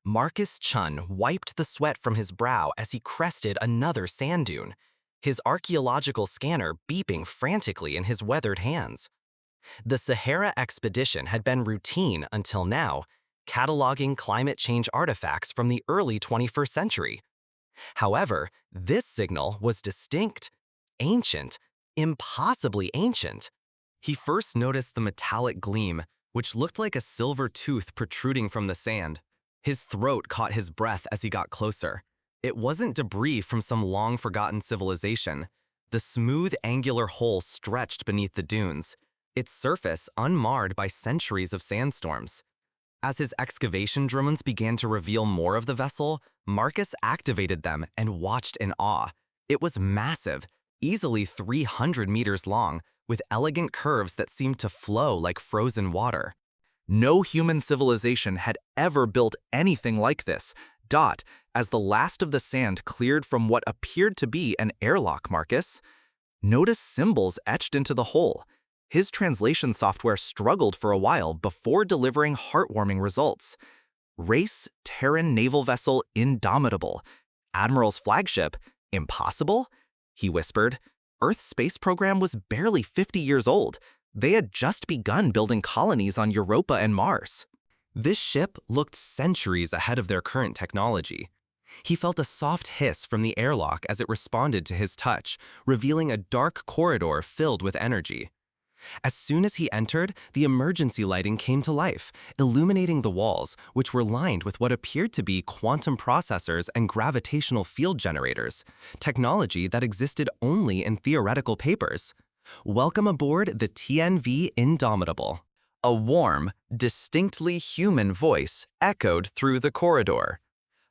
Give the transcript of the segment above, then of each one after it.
Marcus Chun wiped the sweat from his brow as he crested another sand dune, his archaeological scanner beeping frantically in his weathered hands. The Sahara expedition had been routine until now, cataloging climate change artifacts from the early 21st century. However, this signal was distinct, ancient, impossibly ancient. He first noticed the metallic gleam, which looked like a silver tooth protruding from the sand. His throat caught his breath as he got closer. It wasn't debris from some long-forgotten civilization. The smooth, angular hole stretched beneath the dunes, its surface unmarred by centuries of sandstorms. As his excavation drones began to reveal more of the vessel, Marcus activated them and watched in awe. It was massive, easily 300 meters long, with elegant curves that seemed to flow like frozen water. No human civilization had ever built anything like this. As the last of the sand cleared from what appeared to be an airlock, Marcus noticed symbols etched into the hole. His translation software struggled for a while before delivering heartwarming results. Race Terran naval vessel Indomitable. Admiral's flagship, impossible? He whispered. Earth's space program was barely 50 years old. They had just begun building colonies on Europa and Mars. This ship looked centuries ahead of their current technology. He felt a soft hiss from the airlock as it responded to his touch, revealing a dark corridor filled with energy. As soon as he entered, the emergency lighting came to life, illuminating the walls, which were lined with what appeared to be quantum processors and gravitational field generators, technology that existed only in theoretical papers. Welcome aboard the TNV Indomitable. A warm, distinctly human voice echoed through the corridor.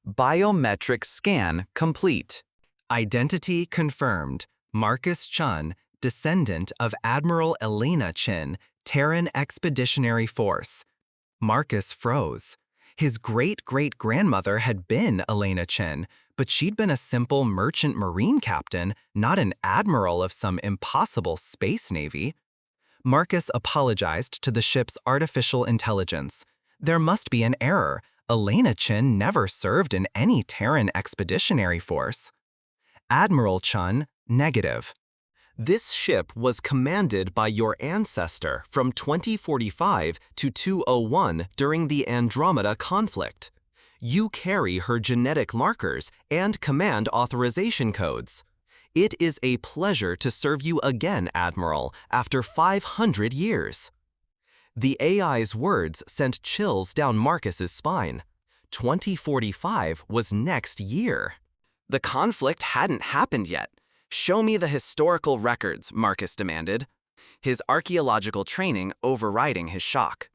Biometric scan complete. Identity confirmed. Marcus Chun, descendant of Admiral Elena Chin, Terran Expeditionary Force. Marcus froze. His great-great-grandmother had been Elena Chin, but she'd been a simple merchant marine captain, not an admiral of some impossible space navy. Marcus apologized to the ship's artificial intelligence. There must be an error. Elena Chin never served in any Terran Expeditionary Force. Admiral Chun, negative. This ship was commanded by your ancestor from 2045 to 201 during the Andromeda conflict. You carry her genetic markers and command authorization codes. It is a pleasure to serve you again, Admiral, after 500 years. The AI's words sent chills down Marcus's spine. 2045 was next year. The conflict hadn't happened yet. Show me the historical records, Marcus demanded, his archaeological training overriding his shock.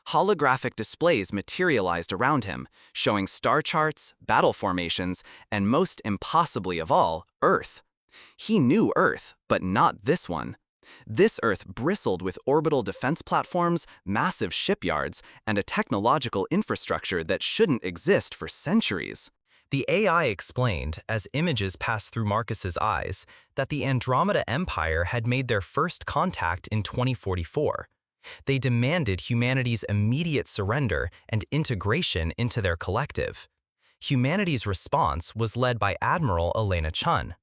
Holographic displays materialized around him, showing star charts, battle formations, and most impossibly of all, Earth. He knew Earth, but not this one. This Earth bristled with orbital defense platforms, massive shipyards, and a technological infrastructure that shouldn't exist for centuries. The AI explained, as images passed through Marcus's eyes, that the Andromeda Empire had made their first contact in 2044. They demanded humanity's immediate surrender and integration into their collective. Humanity's response was led by Admiral Elena Chun.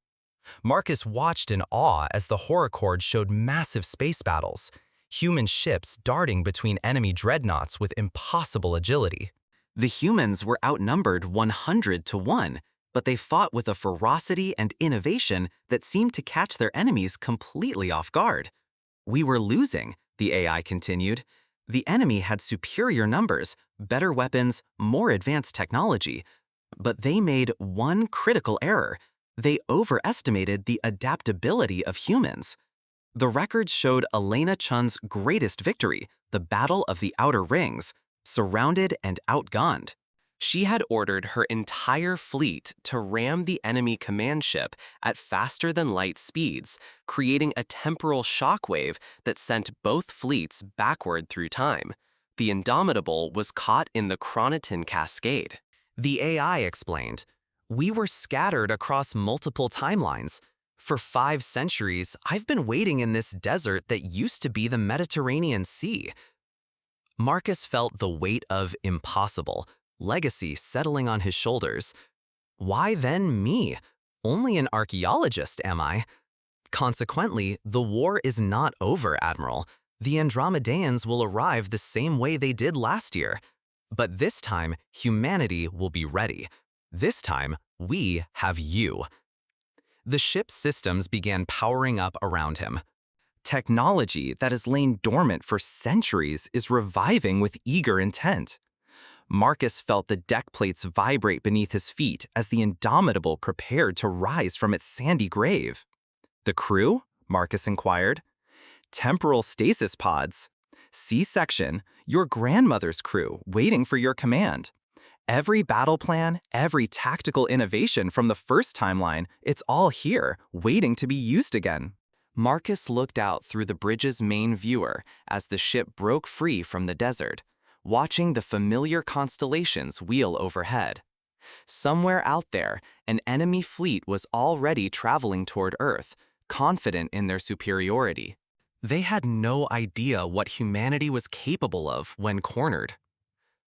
Marcus watched in awe as the Horrorcord showed massive space battles, human ships darting between enemy dreadnoughts with impossible agility. The humans were outnumbered 100 to 1, but they fought with a ferocity and innovation that seemed to catch their enemies completely off guard. We were losing, the AI continued. The enemy had superior numbers, better weapons, more advanced technology, but they made one critical error. They overestimated the adaptability of humans. The records showed Elena Chun's greatest victory, the Battle of the Outer Rings, surrounded and outgunned. She had ordered her entire fleet to ram the enemy command ship at faster-than-light speeds, creating a temporal shockwave that sent both fleets backward through time. The Indomitable was caught in the Chronoton Cascade. The AI explained, "We were scattered across multiple timelines. For 5 centuries, I've been waiting in this desert that used to be the Mediterranean Sea." Marcus felt the weight of impossible, legacy settling on his shoulders. Why then me? Only an archaeologist, am I? Consequently, the war is not over, Admiral. The Andromedaeans will arrive the same way they did last year. But this time, humanity will be ready. This time, we have you. The ship's systems began powering up around him. Technology that has lain dormant for centuries is reviving with eager intent. Marcus felt the deck plates vibrate beneath his feet as the Indomitable prepared to rise from its sandy grave. The crew? Marcus inquired. Temporal stasis pods. C-section, your grandmother's crew, waiting for your command. Every battle plan, every tactical innovation from the first timeline, it's all here, waiting to be used again. Marcus looked out through the bridge's main viewer as the ship broke free from the desert, watching the familiar constellations wheel overhead. Somewhere out there, an enemy fleet was already traveling toward Earth, confident in their superiority. They had no idea what humanity was capable of when cornered.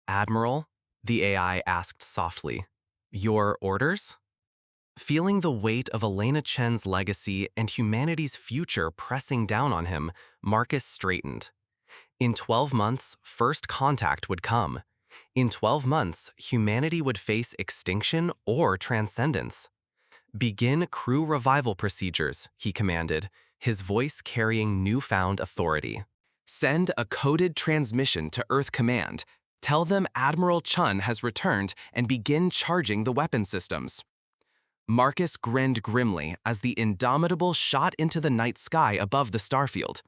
Admiral, the AI asked softly, your orders? Feeling the weight of Elena Chen's legacy and humanity's future pressing down on him, Marcus straightened. In 12 months, first contact would come. In 12 months, humanity would face extinction or transcendence. Begin crew revival procedures, he commanded, his voice carrying newfound authority. Send a coded transmission to Earth Command. Tell them Admiral Chun has returned and begin charging the weapon systems. Marcus grinned grimly as the Indomitable shot into the night sky above the starfield.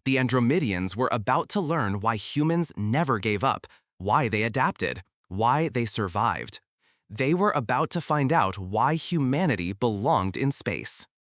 The Andromedians were about to learn why humans never gave up, why they adapted, why they survived. They were about to find out why humanity belonged in space.